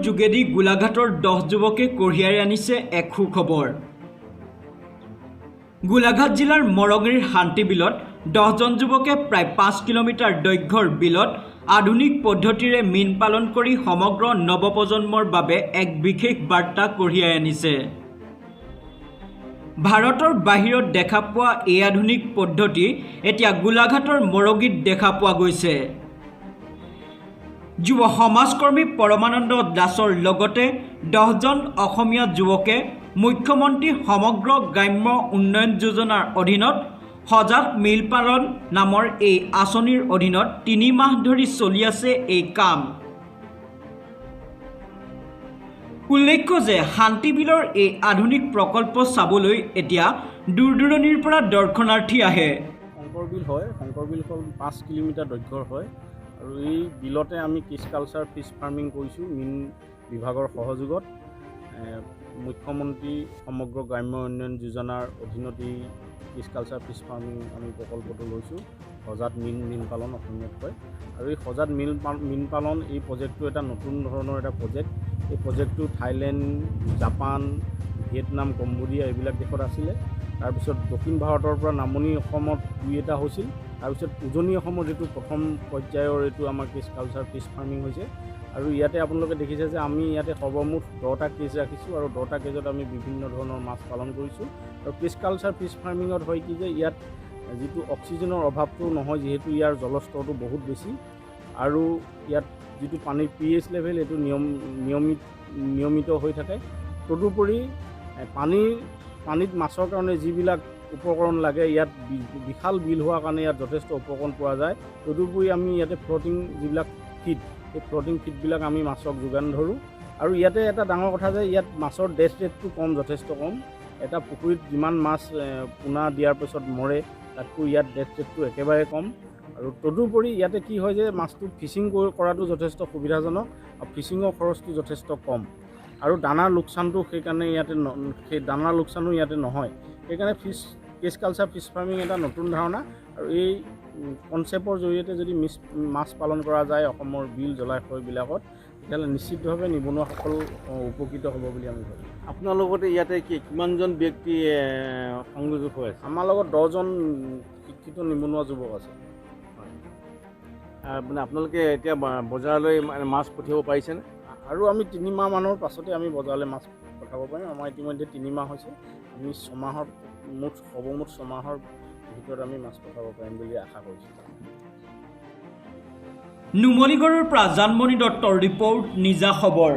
যোগেদি গোলাঘাটৰ 10 যুৱকে কঢ়িয়াই আনিছে এক সুখবৰ। গোলাঘাট জিলাৰ মৰঙীৰ শান্তিবিলত 10জন যুৱকে প্ৰায় 5 কিলোমিটাৰ দৈৰ্ঘ্যৰ বিলত আধুনিক পদ্ধতিৰে মীন পালন কৰি সমগ্ৰ নৱপ্ৰজন্মৰ বাবে এক বিশেষ বাৰ্তা কঢ়িয়াই আনিছে। ভাৰতৰ বাহিৰত দেখা পোৱা এই আধুনিক পদ্ধতি এতিয়া গোলাঘাটৰ মৰঙীত দেখা পোৱা গৈছে। যুৱ সমাজকৰ্মী পৰমানন্দ দাসৰ লগতে 10জন অসমীয়া যুৱকে মুখ্যমন্ত্ৰী সমগ্ৰ গ্ৰাম্য উন্নয়ন যোজনাৰ অধীনত সজাত মীন পালন নামৰ এই আঁচনিৰ অধীনত 3 মাহ ধৰি চলি আছে এই কাম। উল্লেখ্য যে শান্তিবিলৰ এই আধুনিক প্ৰকল্প চাবলৈ এতিয়া দূৰ দূৰণিৰ পৰা দৰ্শনাৰ্থী আহে। শংকৰবিল হয়, শংকৰবিল হ'ল 5 কিলোমিটাৰ দৈৰ্ঘ্যৰ হয় আৰু এই বিলতে আমি ফিছ কালচাৰ ফিছ ফাৰ্মিং কৰিছোঁ মীন বিভাগৰ সহযোগত। মুখ্যমন্ত্ৰী সমগ্ৰ গ্ৰাম্য উন্নয়ন যোজনাৰ অধীনত এই ফিছ কালচাৰ ফিছ ফাৰ্মিং আমি প্ৰকল্পটো লৈছোঁ। সজাত মীন পালন অসমীয়াত কয় আৰু এই সজাত মীন পালন এই প্ৰজেক্টটো এটা নতুন ধৰণৰ এটা প্ৰজেক্ট। এই প্ৰজেক্টটো থাইলেণ্ড, জাপান, ভিয়েটনাম, কম্বোডিয়া এইবিলাক দেশত আছিলে। তাৰপিছত দক্ষিণ ভাৰতৰ পৰা নামনি অসমত 2-এটা হৈছিল। তাৰপিছত উজনি অসমৰ যিটো প্ৰথম পৰ্যায়ৰ এইটো আমাৰ ফিছ কালচাৰ ফিছ ফাৰ্মিং হৈছে আৰু ইয়াতে আপোনালোকে দেখিছে যে আমি ইয়াতে সৰ্বমুঠ 10টা কেজ ৰাখিছোঁ আৰু 10টা কেজত আমি বিভিন্ন ধৰণৰ মাছ পালন কৰিছোঁ। আৰু ফিছ কালচাৰ ফিছ ফাৰ্মিঙত হয় কি যে ইয়াত যিটো অক্সিজেনৰ অভাৱটো নহয়, যিহেতু ইয়াৰ জলস্তৰটো বহুত বেছি আৰু ইয়াত যিটো পানীৰ pH লেভেল এইটো নিয়মিত হৈ থাকে। তদুপৰি পানীত মাছৰ কাৰণে যিবিলাক উপকৰণ লাগে ইয়াত বিশাল বিল হোৱাৰ কাৰণে ইয়াত যথেষ্ট উপকৰণ পোৱা যায়। তদুপৰি আমি ইয়াতে ফ্ল'টিং যিবিলাক ফিড, সেই ফ্ল'টিং ফিডবিলাক আমি মাছক যোগান ধৰোঁ আৰু ইয়াতে এটা ডাঙৰ কথা যে ইয়াত মাছৰ ডেথ ৰেটটো কম, যথেষ্ট কম। এটা পুখুৰীত যিমান মাছ পোনা দিয়াৰ পিছত মৰে তাতকৈ ইয়াত ডেথ ৰেটটো একেবাৰে কম। আৰু তদুপৰি ইয়াতে কি হয় যে মাছটো ফিচিং কৰাটো যথেষ্ট সুবিধাজনক আৰু ফিচিঙৰ খৰচটো যথেষ্ট কম আৰু দানাৰ লোকচানটো সেইকাৰণে সেই দানাৰ লোকচানো ইয়াতে নহয়। সেইকাৰণে ফিছ কালচাৰ ফিছ ফাৰ্মিং এটা নতুন ধাৰণা আৰু এই কনচেপ্টৰ জৰিয়তে যদি মাছ পালন কৰা যায় অসমৰ বিল জলাশয়বিলাকত তেতিয়াহ'লে নিশ্চিতভাৱে নিবনুৱাসকল উপকৃত হ'ব বুলি আমি ভাবোঁ। আপোনাৰ লগতে ইয়াতে কিমানজন ব্যক্তি সংযোগ হৈ আছে? আমাৰ লগত 10জন শিক্ষিত নিবনুৱা যুৱক আছে। মানে আপোনালোকে এতিয়া বজাৰলৈ মাছ পঠিয়াব পাৰিছেনে? আৰু আমি 3 মাহ মানৰ পাছতে আমি বজাৰলৈ মাছ পঠাব পাৰিম। আমাৰ ইতিমধ্যে 3 মাহ হৈছে। আমি সৰ্বমুঠ 6 মাহৰ ভিতৰত আমি মাছ পঠাব পাৰিম বুলি আশা কৰিছোঁ। নুমলীগড়ৰ পৰা জানমণি দত্তৰ ৰিপৰ্ট, নিজা খবৰ।